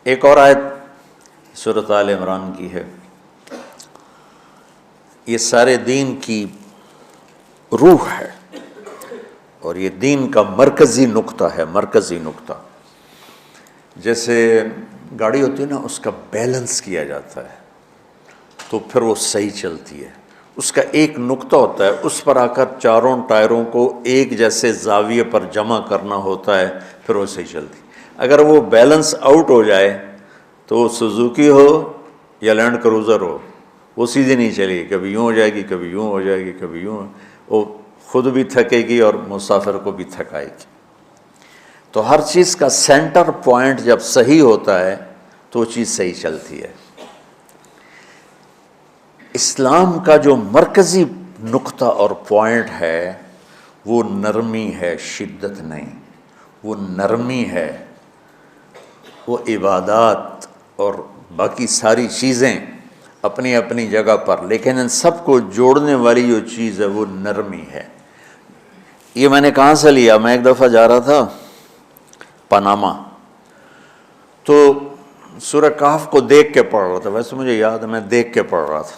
ایک اور آیت سورۃ آل عمران کی ہے، یہ سارے دین کی روح ہے اور یہ دین کا مرکزی نقطہ ہے، مرکزی نقطہ۔ جیسے گاڑی ہوتی ہے نا، اس کا بیلنس کیا جاتا ہے تو پھر وہ صحیح چلتی ہے۔ اس کا ایک نقطہ ہوتا ہے، اس پر آ کر چاروں ٹائروں کو ایک جیسے زاویے پر جمع کرنا ہوتا ہے، پھر وہ صحیح چلتی ہے۔ اگر وہ بیلنس آؤٹ ہو جائے تو وہ سوزوکی ہو یا لینڈ کروزر ہو، وہ سیدھی نہیں چلے گی، کبھی یوں ہو جائے گی، کبھی یوں ہو جائے گی، کبھی یوں، وہ خود بھی تھکے گی اور مسافر کو بھی تھکائے گی۔ تو ہر چیز کا سینٹر پوائنٹ جب صحیح ہوتا ہے تو وہ چیز صحیح چلتی ہے۔ اسلام کا جو مرکزی نقطہ اور پوائنٹ ہے وہ نرمی ہے، شدت نہیں، وہ نرمی ہے۔ وہ عبادات اور باقی ساری چیزیں اپنی اپنی جگہ پر، لیکن ان سب کو جوڑنے والی جو چیز ہے وہ نرمی ہے۔ یہ میں نے کہاں سے لیا؟ میں ایک دفعہ جا رہا تھا پاناما، تو سورہ کہف کو دیکھ کے پڑھ رہا تھا، ویسے مجھے یاد ہے میں دیکھ کے پڑھ رہا تھا۔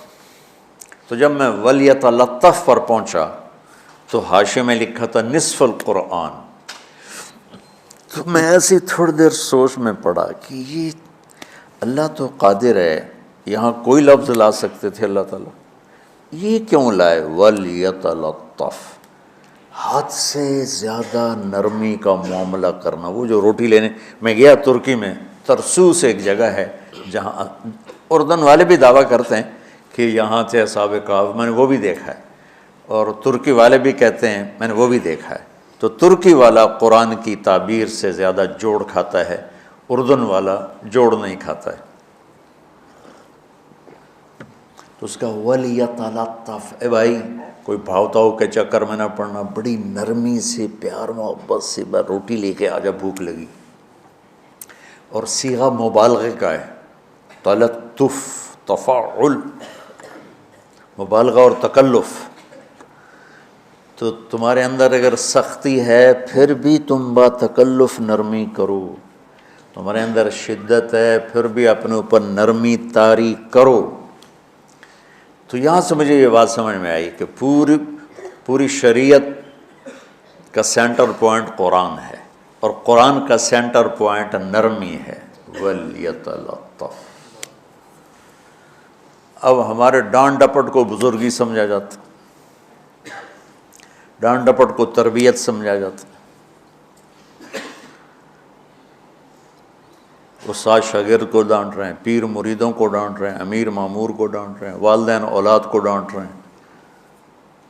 تو جب میں وَلْيَتَلَطَّفْ پر پہنچا تو حاشیے میں لکھا تھا نصف القرآن۔ تو میں ایسی تھوڑی دیر سوچ میں پڑا کہ یہ اللہ تو قادر ہے، یہاں کوئی لفظ لا سکتے تھے اللہ تعالیٰ، یہ کیوں لائے وَلْيَتَلَطَّفْ؟ حد سے زیادہ نرمی کا معاملہ کرنا۔ وہ جو روٹی لینے میں گیا ترکی میں، ترسوس ایک جگہ ہے جہاں اردن والے بھی دعویٰ کرتے ہیں کہ یہاں تھے اصحاب کہف، میں نے وہ بھی دیکھا ہے، اور ترکی والے بھی کہتے ہیں میں نے وہ بھی دیکھا ہے۔ تو ترکی والا قرآن کی تعبیر سے زیادہ جوڑ کھاتا ہے، اردن والا جوڑ نہیں کھاتا ہے۔ تو اس کا وَلْيَتَلَطَّفْ، اے بھائی کوئی بھاؤ تاؤ کے چکر میں نہ پڑنا، بڑی نرمی سے پیار محبت سے روٹی لے کے آجا، بھوک لگی۔ اور صیغہ مبالغے کا ہے، تلطف، تفاعل، مبالغہ اور تکلف۔ تو تمہارے اندر اگر سختی ہے پھر بھی تم با تکلف نرمی کرو، تمہارے اندر شدت ہے پھر بھی اپنے اوپر نرمی طاری کرو۔ تو یہاں سے مجھے یہ بات سمجھ میں آئی کہ پوری شریعت کا سینٹر پوائنٹ قرآن ہے، اور قرآن کا سینٹر پوائنٹ نرمی ہے، وَلْيَتَلَطَّفْ۔ اب ہمارے ڈانٹ ڈپٹ کو بزرگی سمجھا جاتا، ڈانٹ ڈپٹ کو تربیت سمجھا جاتا، استاد شاگرد کو ڈانٹ رہے ہیں، پیر مریدوں کو ڈانٹ رہے ہیں، امیر مامور کو ڈانٹ رہے ہیں، والدین اولاد کو ڈانٹ رہے ہیں،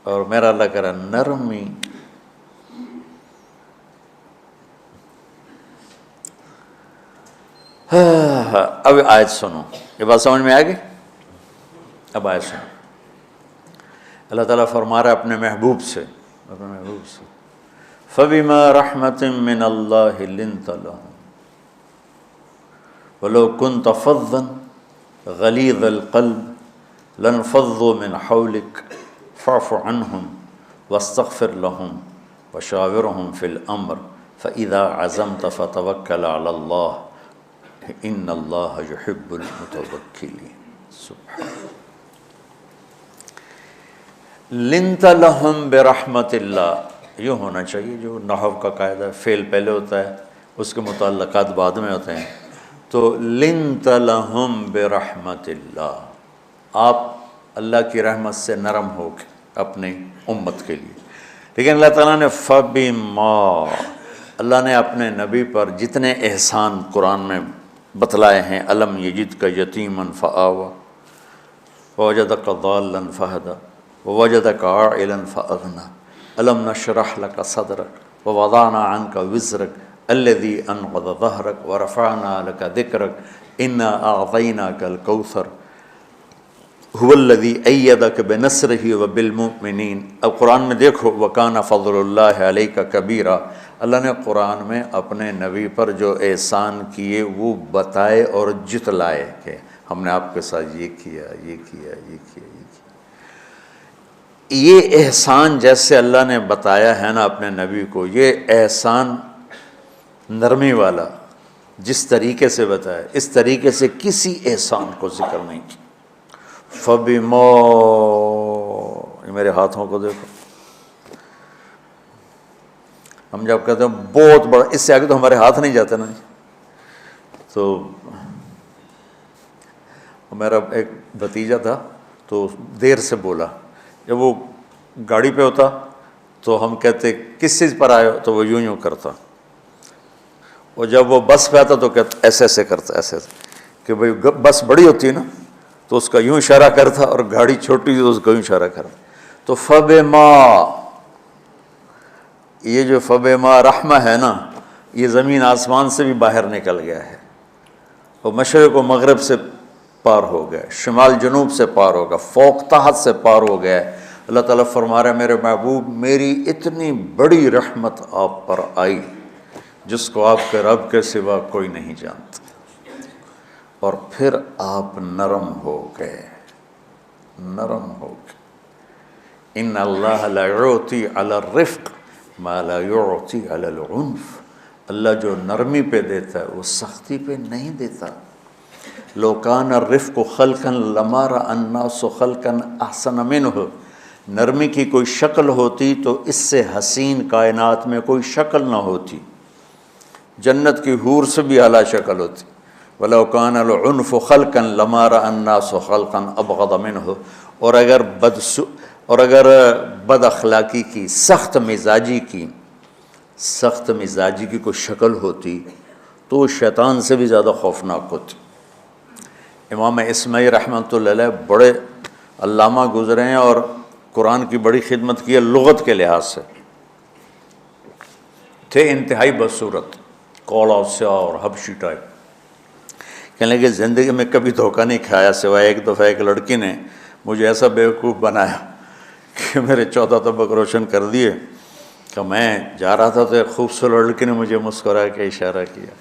اور میرا اللہ کہہ رہا ہے نرمی۔ اب آیت سنو، یہ بات سمجھ میں آ گئی؟ اب آیت سنو، اللہ تعالیٰ فرما رہا ہے اپنے محبوب سے، فَبِمَا رَحْمَةٍ مِّنَ اللَّهِ لِنْتَ لَهُمْ وَلَوْ كُنْتَ فَظًّا غَلِيظَ الْقَلْبِ لَانفَضُّوا مِنْ حَوْلِكَ فَاعْفُ عَنْهُمْ وَاسْتَغْفِرْ لَهُمْ وَشَاوِرْهُمْ فِي الْأَمْرِ فَإِذَا عَزَمْتَ فَتَوَكَّلْ عَلَى اللَّهِ إِنَّ اللَّهَ يُحِبُّ الْمُتَوَكِّلِينَ۔ سبحان لِنْتَ لَهُمْ بِرَحْمَةِ اللَّهِ، یوں ہونا چاہیے، جو نحو کا قاعدہ فعل پہلے ہوتا ہے اس کے متعلقات بعد میں ہوتے ہیں۔ تو لِنْتَ لَهُمْ بِرَحْمَةِ اللَّهِ، آپ اللہ کی رحمت سے نرم ہو کے اپنی امت کے لیے۔ لیکن اللہ تعالیٰ نے فَبِمَا، اللہ نے اپنے نبی پر جتنے احسان قرآن میں بتلائے ہیں، أَلَمْ يَجِدْكَ يَتِيمًا فَآوَىٰ وَوَجَدَكَ ضَالًّا فَهَدَىٰ وَوَجَدَكَ عَائِلًا فَأَغْنَىٰ أَلَمْ نَشْرَحْ لَكَ صَدْرَكَ وَوَضَعْنَا عَنْكَ وِزْرَكَ الَّذِي أَنقَضَ ظَهْرَكَ وَرَفَعْنَا لَكَ ذِكْرَكَ إِنَّا أَعْطَيْنَاكَ الْكَوْثَرَ هُوَ الَّذِي أَيَّدَكَ بِنَصْرِهِ وَبِالْمُؤْمِنِينَ۔ اب قرآن میں دیکھو وَكَانَ فَضْلُ اللَّهِ عَلَيْكَ كَبِيرًا، اللہ نے قرآن میں اپنے نبی پر جو احسان کیے وہ بتائے اور جتلائے کہ ہم نے آپ کے ساتھ یہ کیا، یہ کیا، یہ کیا، یہ کیا۔ یہ احسان جیسے اللہ نے بتایا ہے نا اپنے نبی کو، یہ احسان نرمی والا، جس طریقے سے بتایا اس طریقے سے کسی احسان کو ذکر نہیں کیا۔ فَبِمَا، یہ میرے ہاتھوں کو دیکھو، ہم جب کہتے ہیں بہت بڑا، اس سے آگے تو ہمارے ہاتھ نہیں جاتے نا۔ تو میرا ایک بھتیجا تھا تو دیر سے بولا، جب وہ گاڑی پہ ہوتا تو ہم کہتے کس چیز پر آئے ہو، تو وہ یوں کرتا، اور جب وہ بس پہ آتا تو کہتا ایسے ایسے کرتا، ایسے ایسے، کہ بھئی بس بڑی ہوتی ہے نا تو اس کا یوں اشارہ کرتا، اور گاڑی چھوٹی تھی تو اس کا یوں اشارہ کرتا۔ تو فَبِمَا، یہ جو فَبِمَا رحمہ ہے نا، یہ زمین آسمان سے بھی باہر نکل گیا ہے، اور مشرق و مغرب سے پار ہو گیا، شمال جنوب سے پار ہو گیا، فوق تحت سے پار ہو گیا۔ اللہ تعالیٰ فرما رہا ہے میرے محبوب میری اتنی بڑی رحمت آپ پر آئی جس کو آپ کے رب کے سوا کوئی نہیں جانتا، اور پھر آپ نرم ہو گئے، نرم ہو گئے۔ ان اللہ لا یعطی علی الرفق ما لا یعطی علی العنف، اللہ جو نرمی پہ دیتا ہے وہ سختی پہ نہیں دیتا۔ لو کان الرفق خلقا لما رأى الناس خلقا احسن منہ، نرمی کی کوئی شکل ہوتی تو اس سے حسین کائنات میں کوئی شکل نہ ہوتی، جنت کی حور سے بھی اعلیٰ شکل ہوتی۔ وَلَوْ كَانَ الْعُنْفُ خَلْقًا لَمَا رَأَى النَّاسُ خَلْقًا أَبْغَضَ مِنْهُ، اور اگر بد اخلاقی کی، سخت مزاجی کی کوئی شکل ہوتی تو وہ شیطان سے بھی زیادہ خوفناک ہوتی۔ امام اسماعیل رحمۃ اللہ علیہ بڑے علامہ گزرے ہیں اور قرآن کی بڑی خدمت کی ہے لغت کے لحاظ سے، تھے انتہائی بدصورت، کوڑا سیاہ اور حبشی ٹائپ۔ کہنے لگے زندگی میں کبھی دھوکہ نہیں کھایا سوائے ایک دفعہ ایک لڑکی نے مجھے ایسا بیوقوف بنایا کہ میرے 14 طبق روشن کر دیے، کہ میں جا رہا تھا تو ایک خوبصورت لڑکی نے مجھے مسکرا کے اشارہ کیا،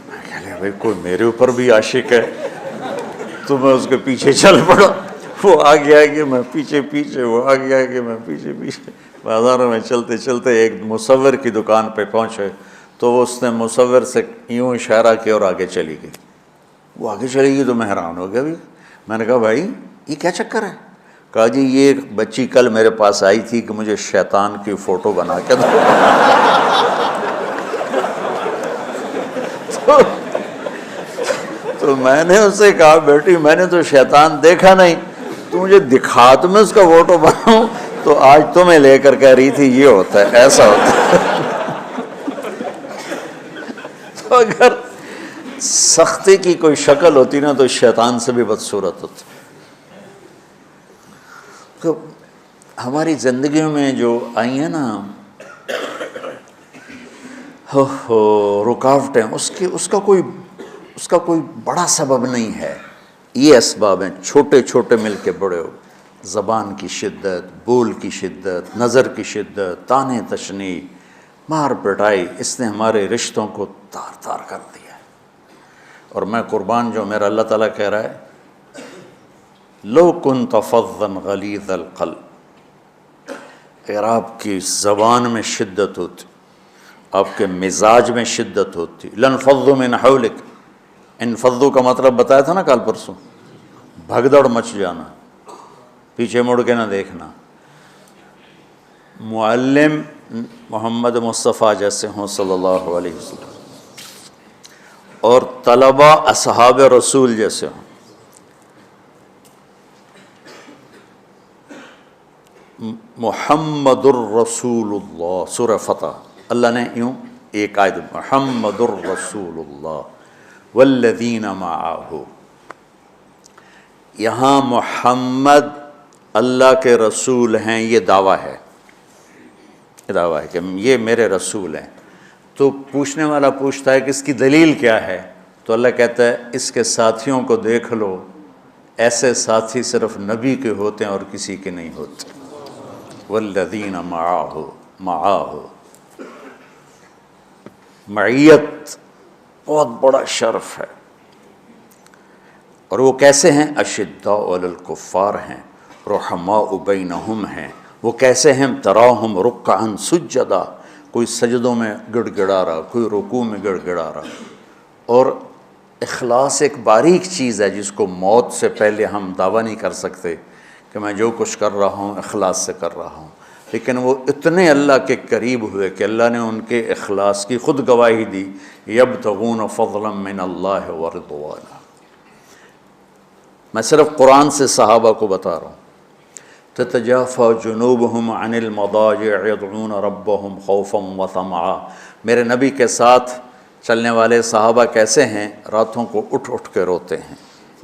میں کہہ لیا بھائی کوئی میرے اوپر بھی عاشق ہے، تو میں اس کے پیچھے چل پڑا، وہ آگے آگے میں پیچھے پیچھے، وہ آگے آگے میں پیچھے پیچھے، بازاروں میں چلتے چلتے ایک مصور کی دکان پہ پہنچے تو اس نے مصور سے یوں اشارہ کیا اور آگے چلی گئی۔ وہ آگے چلی گئی تو میں حیران ہو گیا بھی، میں نے کہا بھائی یہ کیا چکر ہے؟ کہا جی یہ ایک بچی کل میرے پاس آئی تھی کہ مجھے شیطان کی فوٹو بنا کے دو۔ تو میں نے اس سے کہا بیٹی میں نے تو شیطان دیکھا نہیں، تو مجھے دکھا تو میں اس کا فوٹو بناؤں، تو آج تمہیں لے کر کہہ رہی تھی یہ ہوتا ہے، ایسا ہوتا ہے۔ تو اگر سختی کی کوئی شکل ہوتی نا تو شیطان سے بھی بدصورت ہوتی۔ تو ہماری زندگیوں میں جو آئی ہیں نا رکاوٹیں، اس کا کوئی بڑا سبب نہیں ہے، یہ اسباب ہیں چھوٹے چھوٹے مل کے بڑے ہو، زبان کی شدت، بول کی شدت، نظر کی شدت، طعنے تشنیع، مار پٹائی، اس نے ہمارے رشتوں کو تار تار کر دیا ہے۔ اور میں قربان جو میرا اللہ تعالیٰ کہہ رہا ہے لو کنت فظا غلیظ القلب، اگر آپ کی زبان میں شدت ہوتی، آپ کے مزاج میں شدت ہوتی، لانفضوا من حولک، انفضوا کا مطلب بتایا تھا نا کل پرسوں، بھگدڑ مچ جانا، پیچھے مڑ کے نہ دیکھنا۔ معلم محمد مصطفیٰ جیسے ہوں صلی اللہ علیہ وسلم، اور طلبہ اصحاب رسول جیسے ہوں، محمد الرسول اللہ، سورہ فتح اللہ نے یوں ایک آیت محمد الرسول اللہ والذین معہ، یہاں محمد اللہ کے رسول ہیں، یہ دعویٰ ہے، کہ یہ میرے رسول ہیں۔ تو پوچھنے والا پوچھتا ہے کہ اس کی دلیل کیا ہے، تو اللہ کہتا ہے اس کے ساتھیوں کو دیکھ لو، ایسے ساتھی صرف نبی کے ہوتے ہیں اور کسی کے نہیں ہوتے۔ والذین معاہ، معیت بہت بڑا شرف ہے۔ اور وہ کیسے ہیں؟ اشداء علی الکفار ہیں، رحماء بینہم ہیں۔ وہ کیسے ہیں؟ تراہم رکعا سجدا، کوئی سجدوں میں گڑ گڑا رہا، کوئی رکوع میں گڑ گڑا رہا، اور اخلاص ایک باریک چیز ہے جس کو موت سے پہلے ہم دعویٰ نہیں کر سکتے کہ میں جو کچھ کر رہا ہوں اخلاص سے کر رہا ہوں، لیکن وہ اتنے اللہ کے قریب ہوئے کہ اللہ نے ان کے اخلاص کی خود گواہی دی، یبتغون فضلا من اللہ ورضوانا۔ میں صرف قرآن سے صحابہ کو بتا رہا ہوں، تتجافى جنوبهم عن المضاجع يدعون ربهم خوفا وطمعا۔ میرے نبی کے ساتھ چلنے والے صحابہ کیسے ہیں؟ راتوں کو اٹھ اٹھ کے روتے ہیں،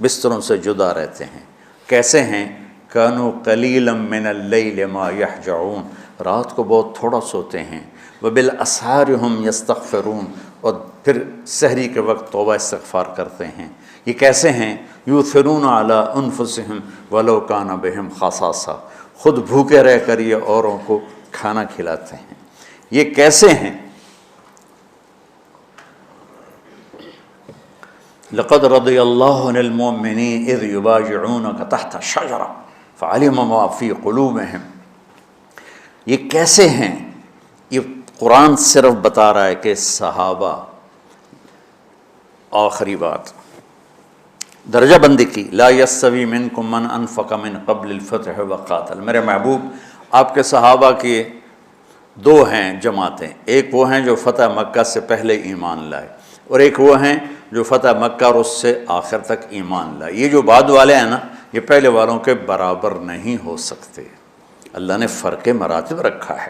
بستروں سے جدا رہتے ہیں۔ کیسے ہیں؟ كانوا قليلا من الليل ما يهجعون، رات کو بہت تھوڑا سوتے ہیں۔ وبالاسحار هم يستغفرون، اور پھر سحری کے وقت توبہ استغفار کرتے ہیں۔ یہ کیسے ہیں؟ یؤثرون علی انفسہم ولو کان بہم خصاصہ، خود بھوکے رہ کر یہ اوروں کو کھانا کھلاتے ہیں۔ یہ کیسے ہیں؟ لقد رضی اللہ عن المؤمنین اذ یبایعونک تحت الشجرہ فعلم ما فی قلوبہم۔ یہ کیسے ہیں؟ یہ قرآن صرف بتا رہا ہے کہ صحابہ، آخری بات درجہ بندی کی، لا یستوی منکم من انفق من قبل الفتح وقاتل۔ میرے محبوب، آپ کے صحابہ کی دو ہیں جماعتیں، ایک وہ ہیں جو فتح مکہ سے پہلے ایمان لائے، اور ایک وہ ہیں جو فتح مکہ اور اس سے آخر تک ایمان لائے۔ یہ جو بعد والے ہیں نا، یہ پہلے والوں کے برابر نہیں ہو سکتے۔ اللہ نے فرق مراتب رکھا ہے۔